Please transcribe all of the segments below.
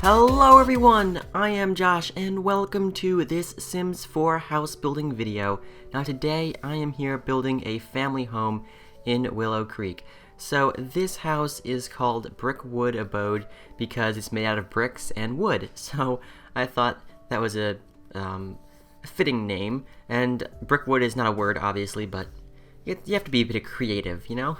Hello everyone, I am Josh and welcome to this Sims 4 house building video. Now today I am here building a family home in Willow Creek. So this house is called Brickwood Abode because it's made out of bricks and wood. So I thought that was a fitting name, and Brickwood is not a word obviously, but you have to be a bit creative, you know?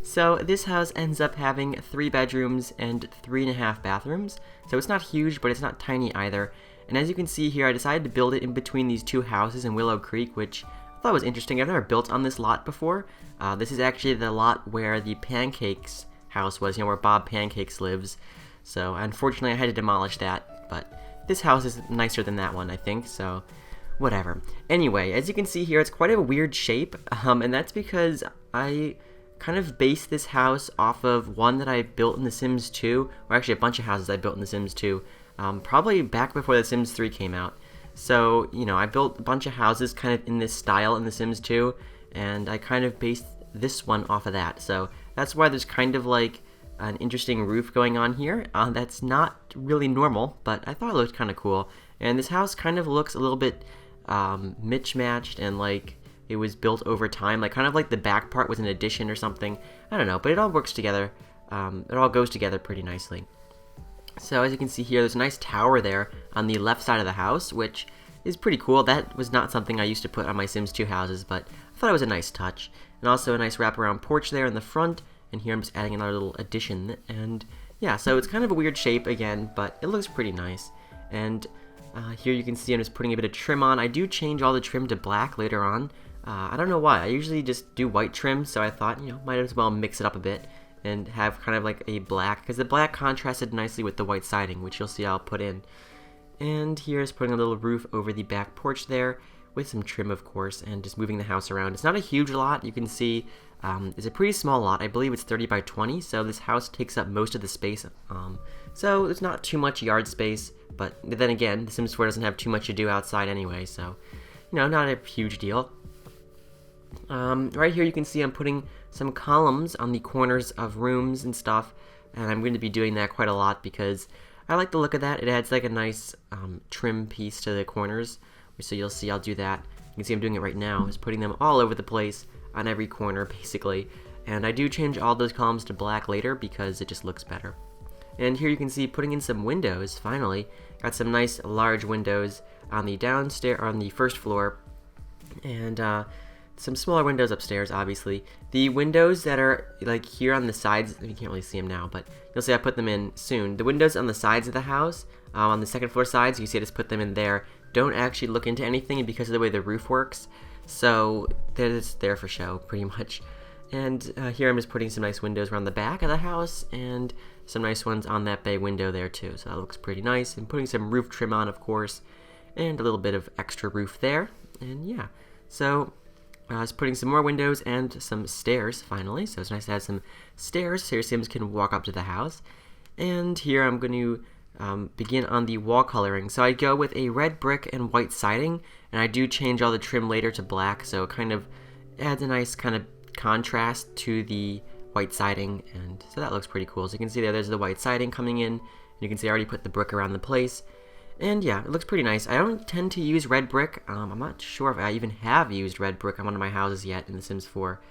So this house ends up having 3 bedrooms and 3.5 bathrooms. So it's not huge, but it's not tiny either. And as you can see here, I decided to build it in between these 2 houses in Willow Creek, which I thought was interesting. I've never built on this lot before. This is actually the lot where the Pancakes house was, where Bob Pancakes lives. So unfortunately I had to demolish that, but this house is nicer than that one, I think, so whatever. Anyway, as you can see here, it's quite a weird shape, and that's because I kind of based this house off of one that I built in The Sims 2, or actually a bunch of houses I built in The Sims 2, probably back before The Sims 3 came out. So, I built a bunch of houses kind of in this style in The Sims 2, and I kind of based this one off of that. So that's why there's kind of like an interesting roof going on here. That's not really normal, but I thought it looked kind of cool. And this house kind of looks a little bit mismatched and like it was built over time, like kind of like the back part was an addition or something. I don't know, but it all works together. It all goes together pretty nicely. So as you can see here, there's a nice tower there on the left side of the house, which is pretty cool. That was not something I used to put on my Sims 2 houses, but I thought it was a nice touch. And also a nice wraparound porch there in the front, and here I'm just adding another little addition. And yeah, so it's kind of a weird shape again, but it looks pretty nice. And here you can see I'm just putting a bit of trim on. I do change all the trim to black later on. I don't know why. I usually just do white trim, so I thought, might as well mix it up a bit and have kind of like a black, because the black contrasted nicely with the white siding, which you'll see I'll put in. And here's putting a little roof over the back porch there with some trim, of course, and just moving the house around. It's not a huge lot. You can see it's a pretty small lot. I believe it's 30 by 20, so this house takes up most of the space. So there's not too much yard space, but then again, The Sims 4 doesn't have too much to do outside anyway, so, not a huge deal. Right here you can see I'm putting some columns on the corners of rooms and stuff, and I'm going to be doing that quite a lot because I like the look of that. It adds like a nice trim piece to the corners, so you'll see I'll do that. You can see I'm doing it right now, just putting them all over the place on every corner basically, and I do change all those columns to black later because it just looks better. And here you can see putting in some windows, finally. Got some nice large windows on the on the first floor, and some smaller windows upstairs, obviously. The windows that are like here on the sides, you can't really see them now, but you'll see I put them in soon. The windows on the sides of the house, on the second floor sides, you see I just put them in there. Don't actually look into anything because of the way the roof works, so they're just there for show, pretty much. And here I'm just putting some nice windows around the back of the house, and some nice ones on that bay window there too, so that looks pretty nice. And putting some roof trim on, of course, and a little bit of extra roof there, and yeah. So I was putting some more windows and some stairs finally, so it's nice to have some stairs so your Sims can walk up to the house. And here I'm going to begin on the wall coloring. So I go with a red brick and white siding, and I do change all the trim later to black, so it kind of adds a nice kind of contrast to the white siding, and so that looks pretty cool. So you can see there's the white siding coming in, and you can see I already put the brick around the place, and yeah, it looks pretty nice. I don't tend to use red brick. I'm not sure if I even have used red brick on one of my houses yet in The Sims 4.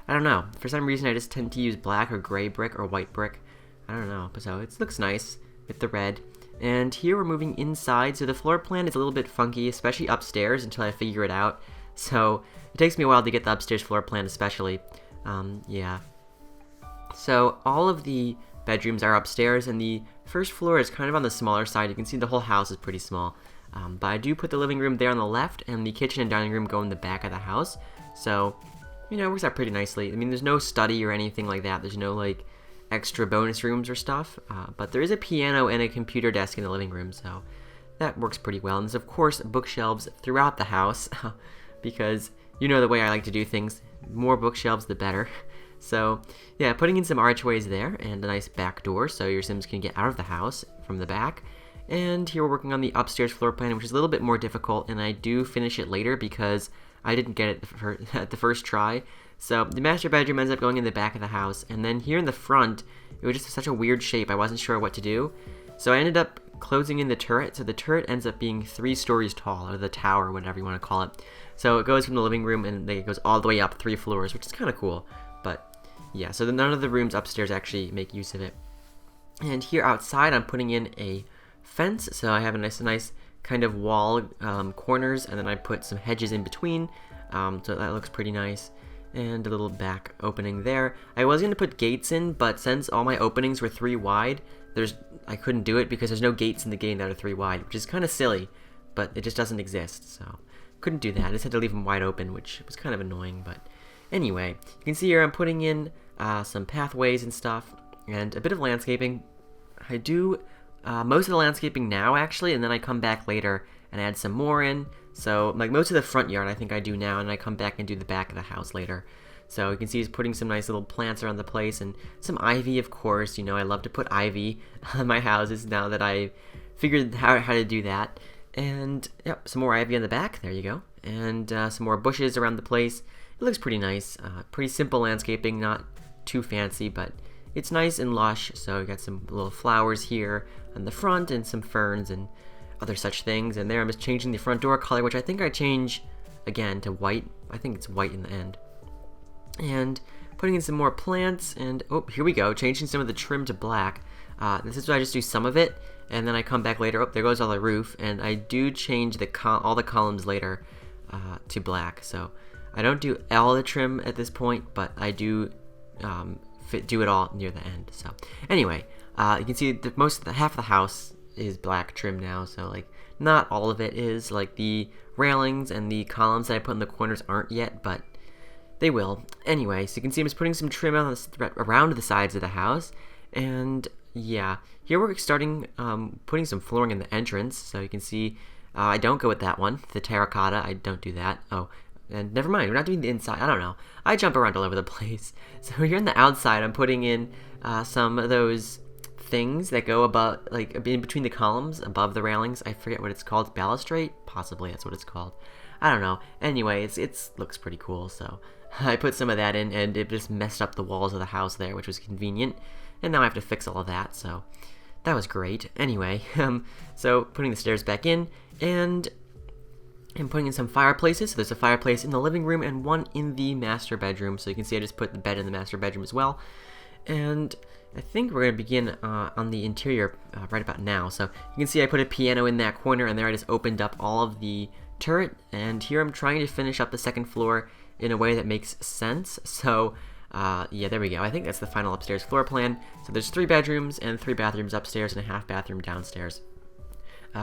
I don't know. For some reason I just tend to use black or gray brick or white brick. I don't know, but so it looks nice with the red. And here we're moving inside, so the floor plan is a little bit funky, especially upstairs until I figure it out. So it takes me a while to get the upstairs floor plan especially. Yeah. So all of the bedrooms are upstairs, and the first floor is kind of on the smaller side. You can see the whole house is pretty small. But I do put the living room there on the left, and the kitchen and dining room go in the back of the house. So, it works out pretty nicely. I mean, there's no study or anything like that. There's no, like, extra bonus rooms or stuff. But there is a piano and a computer desk in the living room, so that works pretty well. And there's, of course, bookshelves throughout the house, because you know the way I like to do things. More bookshelves, the better. So, yeah, putting in some archways there and a nice back door so your Sims can get out of the house from the back. And here we're working on the upstairs floor plan, which is a little bit more difficult, and I do finish it later because I didn't get it at the first try. So the master bedroom ends up going in the back of the house, and then here in the front, it was just such a weird shape, I wasn't sure what to do. So I ended up closing in the turret, so the turret ends up being 3 stories tall, or the tower, whatever you want to call it. So it goes from the living room and it goes all the way up 3 floors, which is kind of cool. But yeah, so none of the rooms upstairs actually make use of it. And here outside, I'm putting in a fence, so I have a nice kind of wall corners, and then I put some hedges in between, so that looks pretty nice. And a little back opening there. I was going to put gates in, but since all my openings were 3 wide, I couldn't do it because there's no gates in the game that are 3 wide, which is kind of silly, but it just doesn't exist, so couldn't do that. I just had to leave them wide open, which was kind of annoying, but anyway, you can see here I'm putting in some pathways and stuff, and a bit of landscaping. I do most of the landscaping now, actually, and then I come back later and add some more in. So, like, most of the front yard I think I do now, and I come back and do the back of the house later. So you can see he's putting some nice little plants around the place, and some ivy, of course. You know, I love to put ivy on my houses now that I figured how to do that. And, yep, some more ivy on the back. There you go. And some more bushes around the place. It looks pretty nice. Pretty simple landscaping, not too fancy, but it's nice and lush. So we got some little flowers here on the front and some ferns and other such things. And there I'm just changing the front door color, which I think I change again to white. I think it's white in the end. And putting in some more plants, and oh, here we go, changing some of the trim to black. This is why I just do some of it, and then I come back later. Oh, there goes all the roof, and I do change all the columns later to black. So I don't do all the trim at this point, but I do do it all near the end. So anyway, you can see half of the house is black trim now. So like not all of it is. Like the railings and the columns that I put in the corners aren't yet, but they will. Anyway, so you can see I'm just putting some trim around the sides of the house. And yeah, here we're starting putting some flooring in the entrance. So you can see I don't go with that one, the terracotta. I don't do that. Oh, and never mind, we're not doing the inside. I don't know. I jump around all over the place. So here on the outside, I'm putting in some of those things that go above, like in between the columns, above the railings. I forget what it's called. Balustrade? Possibly that's what it's called. I don't know. Anyway, it looks pretty cool, so I put some of that in, and it just messed up the walls of the house there, which was convenient. And now I have to fix all of that, so that was great. Anyway, so putting the stairs back in, and I'm putting in some fireplaces. So there's a fireplace in the living room and one in the master bedroom. So you can see I just put the bed in the master bedroom as well. And I think we're going to begin on the interior right about now. So you can see I put a piano in that corner, and there I just opened up all of the turret. And here I'm trying to finish up the second floor in a way that makes sense. So yeah, there we go. I think that's the final upstairs floor plan. So there's 3 bedrooms and 3 bathrooms upstairs and a half bathroom downstairs.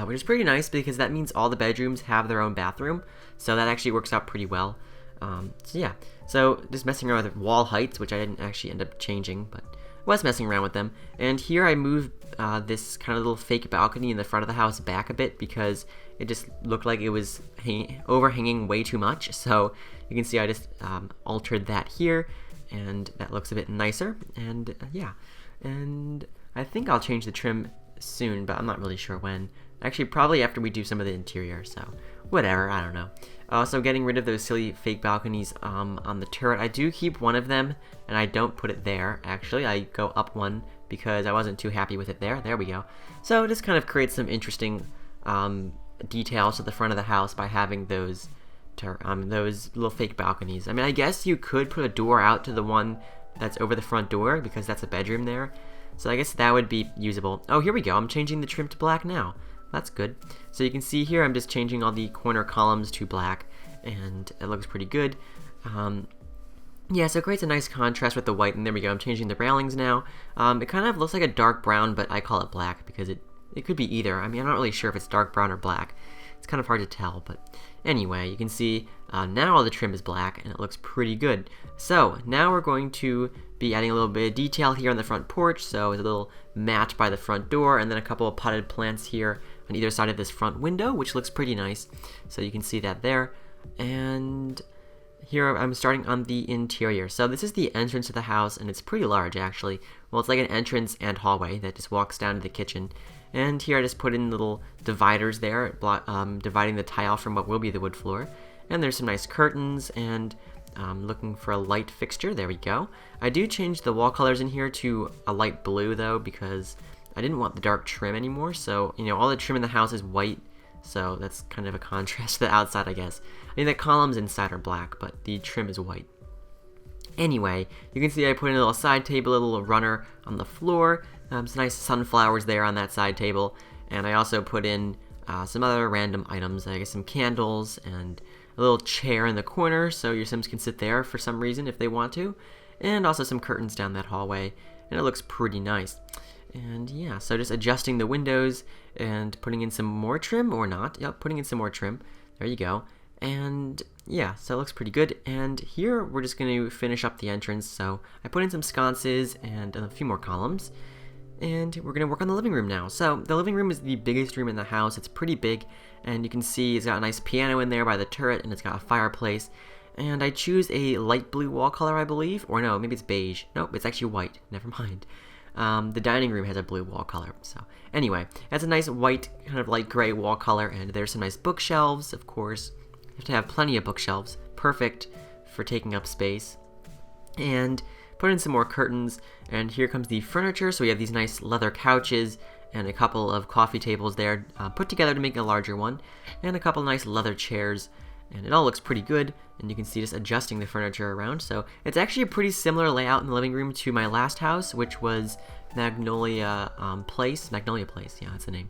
Which is pretty nice because that means all the bedrooms have their own bathroom. So that actually works out pretty well. So yeah, so just messing around with wall heights, which I didn't actually end up changing, but was messing around with them. And here I moved this kind of little fake balcony in the front of the house back a bit because it just looked like it was overhanging way too much. So you can see I just altered that here, and that looks a bit nicer. And yeah, and I think I'll change the trim soon, but I'm not really sure when. Actually, probably after we do some of the interior, so whatever, I don't know. Also, getting rid of those silly fake balconies on the turret. I do keep one of them, and I don't put it there, actually. I go up one because I wasn't too happy with it there. There we go. So it just kind of creates some interesting details to the front of the house by having those little fake balconies. I mean, I guess you could put a door out to the one that's over the front door because that's a bedroom there. So I guess that would be usable. Oh, here we go. I'm changing the trim to black now. That's good. So you can see here I'm just changing all the corner columns to black, and it looks pretty good. Yeah, so it creates a nice contrast with the white, and there we go. I'm changing the railings now. It kind of looks like a dark brown, but I call it black because it could be either. I mean, I'm not really sure if it's dark brown or black. It's kind of hard to tell, but anyway, you can see now all the trim is black, and it looks pretty good. So now we're going to be adding a little bit of detail here on the front porch. So it's a little mat by the front door, and then a couple of potted plants here on either side of this front window, which looks pretty nice. So you can see that there. And here I'm starting on the interior. So this is the entrance to the house, and it's pretty large actually. Well, it's like an entrance and hallway that just walks down to the kitchen. And here I just put in little dividers there, dividing the tile from what will be the wood floor. And there's some nice curtains, and looking for a light fixture. There we go. I do change the wall colors in here to a light blue though, because I didn't want the dark trim anymore, so, you know, all the trim in the house is white, so that's kind of a contrast to the outside, I guess. I mean, the columns inside are black, but the trim is white. Anyway, you can see I put in a little side table, a little runner on the floor, some nice sunflowers there on that side table, and I also put in some other random items, I guess some candles and a little chair in the corner so your Sims can sit there for some reason if they want to, and also some curtains down that hallway, and it looks pretty nice. And yeah, so just adjusting the windows and putting in some more trim, or not. Yep, putting in some more trim. There you go. And yeah, so it looks pretty good. And here we're just going to finish up the entrance. So I put in some sconces and a few more columns. And we're going to work on the living room now. So the living room is the biggest room in the house. It's pretty big. And you can see it's got a nice piano in there by the turret, and it's got a fireplace. And I choose a light blue wall color, I believe. Or no, maybe it's beige. Nope, it's actually white. Never mind. The dining room has a blue wall color. So anyway, that's a nice white, kind of light gray wall color, and there's some nice bookshelves, of course. You have to have plenty of bookshelves. Perfect for taking up space. And put in some more curtains, and here comes the furniture. So we have these nice leather couches and a couple of coffee tables there put together to make a larger one, and a couple nice leather chairs. And it all looks pretty good, and you can see just adjusting the furniture around. So it's actually a pretty similar layout in the living room to my last house, which was Magnolia Place. Magnolia Place, yeah, that's the name.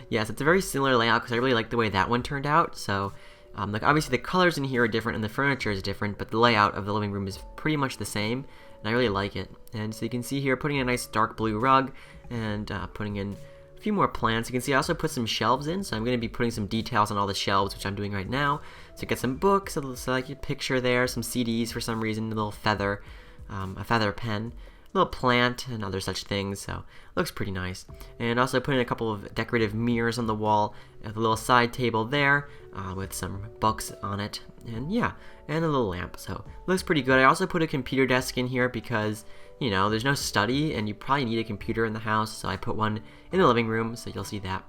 Yes, it's a very similar layout because I really like the way that one turned out. So like obviously the colors in here are different and the furniture is different, but the layout of the living room is pretty much the same, and I really like it. And so you can see here putting in a nice dark blue rug and putting in few more plants. You can see I also put some shelves in, so I'm going to be putting some details on all the shelves, which I'm doing right now. So get some books, so like a picture there, some CDs for some reason, a little feather, a feather pen, a little plant, and other such things. So it looks pretty nice. And also put in a couple of decorative mirrors on the wall, a little side table there with some books on it, and yeah, and a little lamp. So it looks pretty good. I also put a computer desk in here because, you know, there's no study and you probably need a computer in the house, so I put one in the living room, so you'll see that.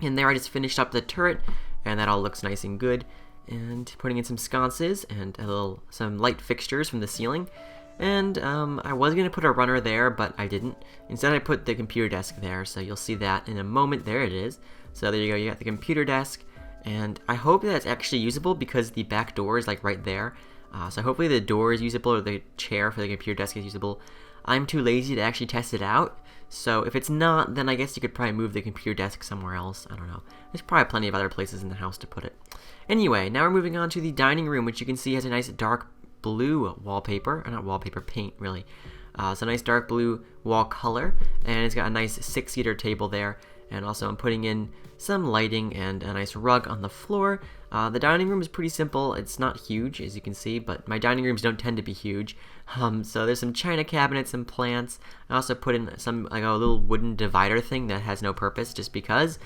And there I just finished up the turret, and that all looks nice and good. And putting in some sconces and some light fixtures from the ceiling. And I was going to put a runner there, but I didn't. Instead I put the computer desk there, so you'll see that in a moment. There it is. So there you go, you got the computer desk, and I hope that it's actually usable because the back door is like right there. So hopefully the door is usable, or the chair for the computer desk is usable. I'm too lazy to actually test it out, so if it's not, then I guess you could probably move the computer desk somewhere else. I don't know. There's probably plenty of other places in the house to put it. Anyway, now we're moving on to the dining room, which you can see has a nice dark blue wallpaper, or not wallpaper, paint really. It's a nice dark blue wall color, and it's got a nice 6-seater table there. And also I'm putting in some lighting and a nice rug on the floor. The dining room is pretty simple. It's not huge, as you can see, but my dining rooms don't tend to be huge. So there's some china cabinets, some plants. I also put in some, like a little wooden divider thing that has no purpose, just because.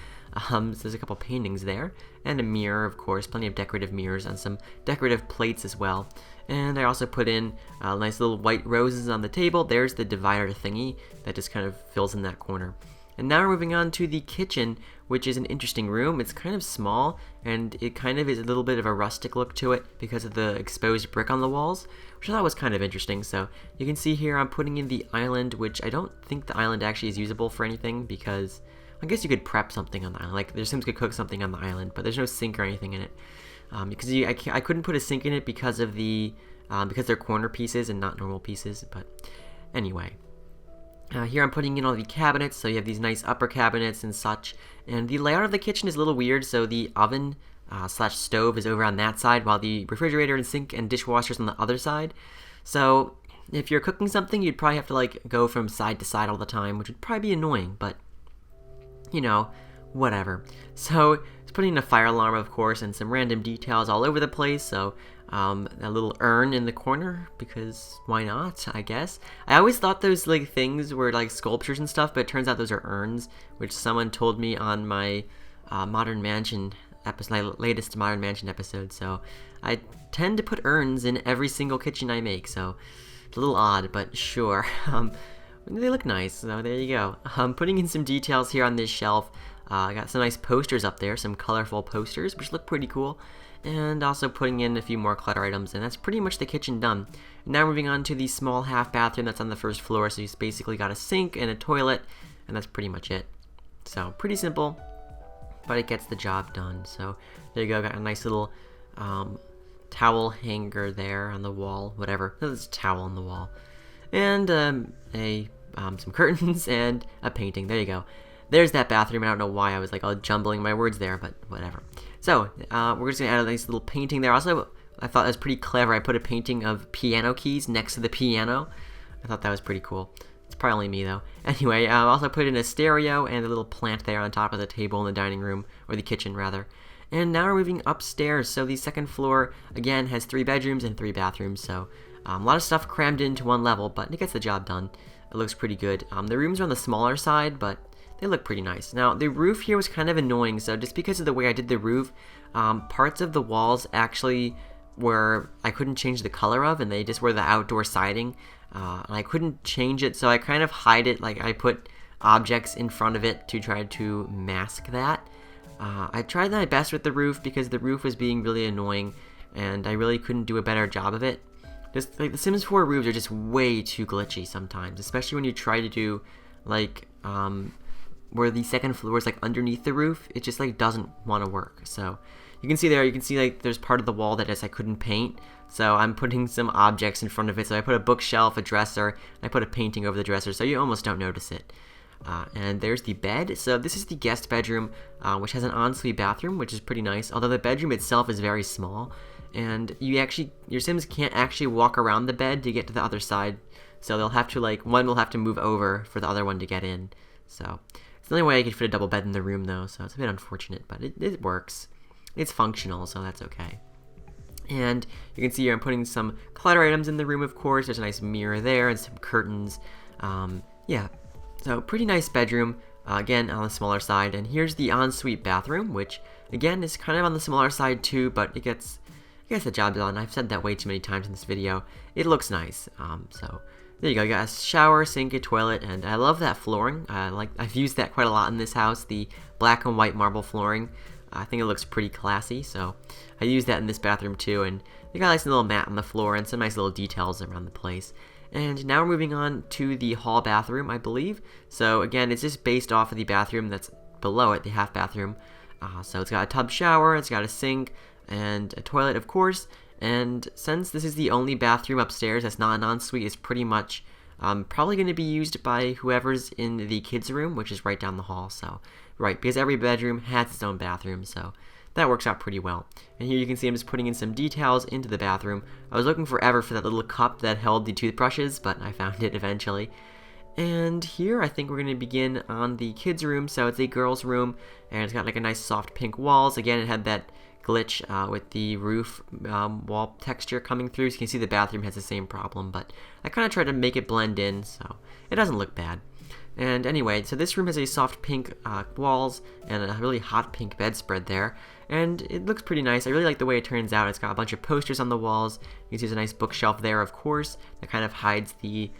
So there's a couple paintings there, and a mirror, of course, plenty of decorative mirrors, and some decorative plates as well. And I also put in nice little white roses on the table. There's the divider thingy that just kind of fills in that corner. And now we're moving on to the kitchen, which is an interesting room. It's kind of small, and it kind of is a little bit of a rustic look to it because of the exposed brick on the walls, which I thought was kind of interesting. So you can see here I'm putting in the island, which I don't think the island actually is usable for anything, because I guess you could prep something on the island. Like, their Sims could cook something on the island, but there's no sink or anything in it. Because I couldn't put a sink in it because of because they're corner pieces and not normal pieces. But anyway. Here I'm putting in all the cabinets, so you have these nice upper cabinets and such. And the layout of the kitchen is a little weird, so the oven slash stove is over on that side, while the refrigerator and sink and dishwasher is on the other side. So if you're cooking something, you'd probably have to like go from side to side all the time, which would probably be annoying, but you know, whatever. So it's putting in a fire alarm, of course, and some random details all over the place. So a little urn in the corner, because why not, I guess. I always thought those like things were like sculptures and stuff, but it turns out those are urns, which someone told me on my Modern Mansion episode, my latest Modern Mansion episode. So I tend to put urns in every single kitchen I make, so it's a little odd, but sure. They look nice, so there you go. I'm putting in some details here on this shelf. I got some nice posters up there, some colorful posters, which look pretty cool. And also putting in a few more clutter items, and that's pretty much the kitchen done. Now moving on to the small half bathroom that's on the first floor, so you've basically got a sink and a toilet, and that's pretty much it. So pretty simple, but it gets the job done. So there you go, got a nice little towel hanger there on the wall, whatever. There's a towel on the wall, and some curtains and a painting. There you go. There's that bathroom. I don't know why I was like all jumbling my words there, but whatever. So we're just gonna add a nice little painting there. Also, I thought that was pretty clever. I put a painting of piano keys next to the piano. I thought that was pretty cool. It's probably only me though. Anyway, I also put in a stereo and a little plant there on top of the table in the dining room, or the kitchen rather. And now we're moving upstairs. So the second floor, again, has 3 bedrooms and 3 bathrooms. So a lot of stuff crammed into one level, but it gets the job done. It looks pretty good. The rooms are on the smaller side, but they look pretty nice. Now, the roof here was kind of annoying. So just because of the way I did the roof, parts of the walls actually were, I couldn't change the color of, and they just were the outdoor siding. And I couldn't change it, so I kind of hide it. Like, I put objects in front of it to try to mask that. I tried my best with the roof because the roof was being really annoying, and I really couldn't do a better job of it. Just like the Sims 4 roofs are just way too glitchy sometimes, especially when you try to do like where the second floor is like underneath the roof. It just like doesn't want to work. So you can see there, like there's part of the wall that I couldn't paint. So I'm putting some objects in front of it. So I put a bookshelf, a dresser, and I put a painting over the dresser, so you almost don't notice it. And there's the bed. So this is the guest bedroom, which has an ensuite bathroom, which is pretty nice. Although the bedroom itself is very small, and your Sims can't actually walk around the bed to get to the other side. So they'll have to one will have to move over for the other one to get in. So it's the only way I could fit a double bed in the room though. So it's a bit unfortunate, but it works. It's functional, so that's okay. And you can see here I'm putting some clutter items in the room, of course. There's a nice mirror there and some curtains. Yeah. So pretty nice bedroom, again on the smaller side, and here's the ensuite bathroom, which again is kind of on the smaller side too, but it gets the job done. I've said that way too many times in this video. It looks nice. So there you go. You got a shower, sink, a toilet, and I love that flooring. I've used that quite a lot in this house, the black and white marble flooring. I think it looks pretty classy, so I use that in this bathroom too, and they got a nice little mat on the floor and some nice little details around the place. And now we're moving on to the hall bathroom, I believe. So again, it's just based off of the bathroom that's below it, the half bathroom. So it's got a tub shower, it's got a sink, and a toilet, of course. And since this is the only bathroom upstairs that's not an ensuite, it's pretty much probably going to be used by whoever's in the kids' room, which is right down the hall. So, right, because every bedroom has its own bathroom, so that works out pretty well. And here you can see I'm just putting in some details into the bathroom. I was looking forever for that little cup that held the toothbrushes, but I found it eventually. And here I think we're going to begin on the kids' room. So it's a girls' room, and it's got like a nice soft pink walls. Again, it had that glitch with the roof wall texture coming through. So you can see the bathroom has the same problem, but I kind of tried to make it blend in, so it doesn't look bad. And anyway, so this room has a soft pink walls and a really hot pink bedspread there, and it looks pretty nice. I really like the way it turns out. It's got a bunch of posters on the walls. You can see there's a nice bookshelf there, of course, that kind of hides the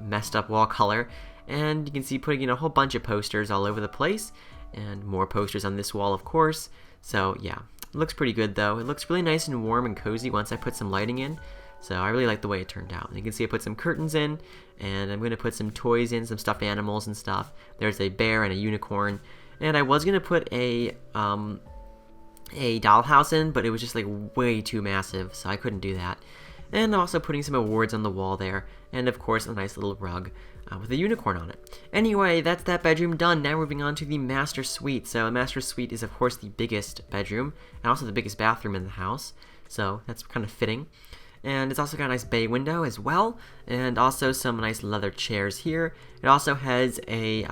messed up wall color. And you can see putting in a whole bunch of posters all over the place, and more posters on this wall, of course. So yeah, it looks pretty good though. It looks really nice and warm and cozy once I put some lighting in. So I really like the way it turned out. And you can see I put some curtains in, and I'm going to put some toys in, some stuffed animals and stuff. There's a bear and a unicorn. And I was going to put a dollhouse in, but it was just like way too massive, so I couldn't do that. And I'm also putting some awards on the wall there, and of course a nice little rug with a unicorn on it. Anyway, that's that bedroom done. Now moving on to the master suite. So a master suite is of course the biggest bedroom, and also the biggest bathroom in the house. So that's kind of fitting. And it's also got a nice bay window as well, and also some nice leather chairs here. It also has a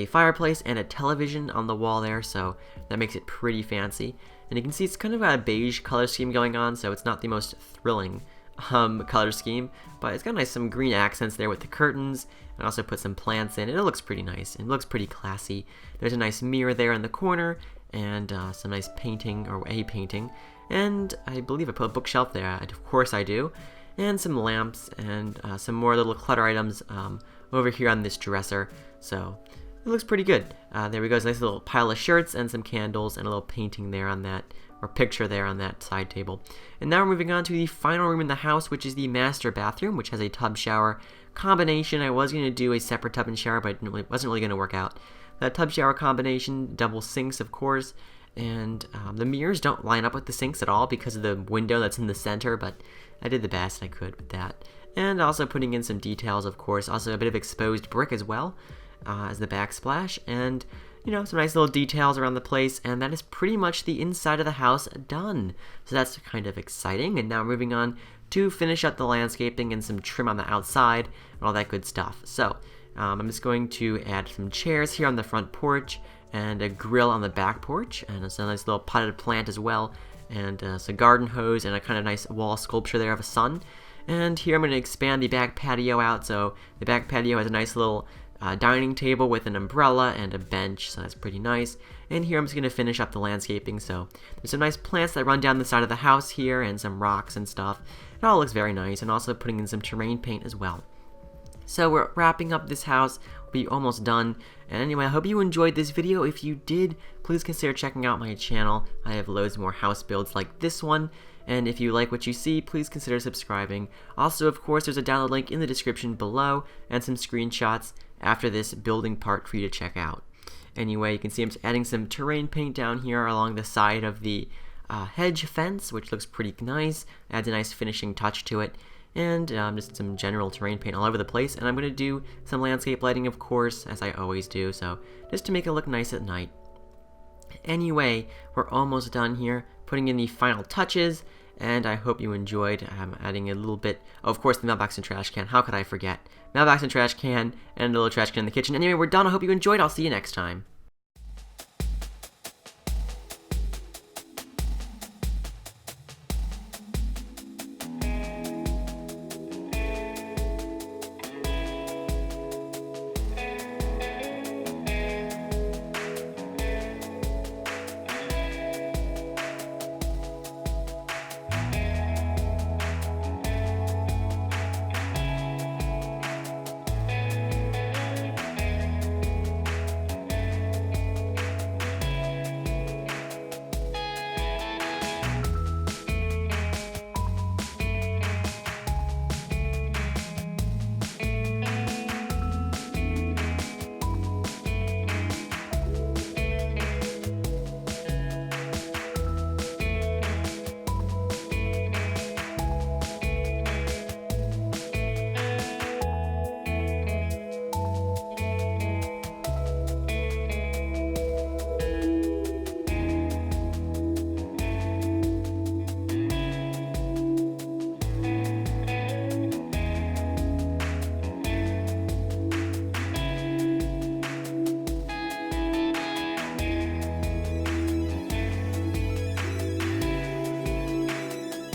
fireplace and a television on the wall there, so that makes it pretty fancy. And you can see it's kind of a beige color scheme going on, so it's not the most thrilling color scheme, but it's got some green accents there with the curtains, and also put some plants in. It looks pretty nice. It looks pretty classy. There's a nice mirror there in the corner, and some nice painting, or a painting. And I believe I put a bookshelf there, of course I do, and some lamps, and some more little clutter items over here on this dresser, so it looks pretty good. There we go, it's a nice little pile of shirts and some candles and a little painting there on that, or picture there on that side table. And now we're moving on to the final room in the house, which is the master bathroom, which has a tub shower, combination. I was going to do a separate tub and shower, but it wasn't really going to work out. That tub shower combination, double sinks, of course, and the mirrors don't line up with the sinks at all because of the window that's in the center, but I did the best I could with that. And also putting in some details, of course, also a bit of exposed brick as well as the backsplash, and some nice little details around the place, and that is pretty much the inside of the house done. So that's kind of exciting, and now moving on to finish up the landscaping and some trim on the outside and all that good stuff. So I'm just going to add some chairs here on the front porch and a grill on the back porch, and it's a nice little potted plant as well, and some garden hose and a kind of nice wall sculpture there of a sun. And here I'm going to expand the back patio out, so the back patio has a nice little dining table with an umbrella and a bench, so that's pretty nice. And here I'm just going to finish up the landscaping, so there's some nice plants that run down the side of the house here and some rocks and stuff. It all looks very nice, and also putting in some terrain paint as well. So we're wrapping up this house. We'll be almost done. And anyway, I hope you enjoyed this video. If you did, please consider checking out my channel. I have loads more house builds like this one. And if you like what you see, please consider subscribing. Also, of course, there's a download link in the description below and some screenshots after this building part for you to check out. Anyway, you can see I'm just adding some terrain paint down here along the side of the hedge fence, which looks pretty nice. Adds a nice finishing touch to it. And just some general terrain paint all over the place. And I'm going to do some landscape lighting, of course, as I always do, so just to make it look nice at night. Anyway, we're almost done here, putting in the final touches, and I hope you enjoyed. I'm adding a little bit, of course, the mailbox and trash can. How could I forget? Mailbox and trash can, and a little trash can in the kitchen. Anyway, we're done. I hope you enjoyed. I'll see you next time.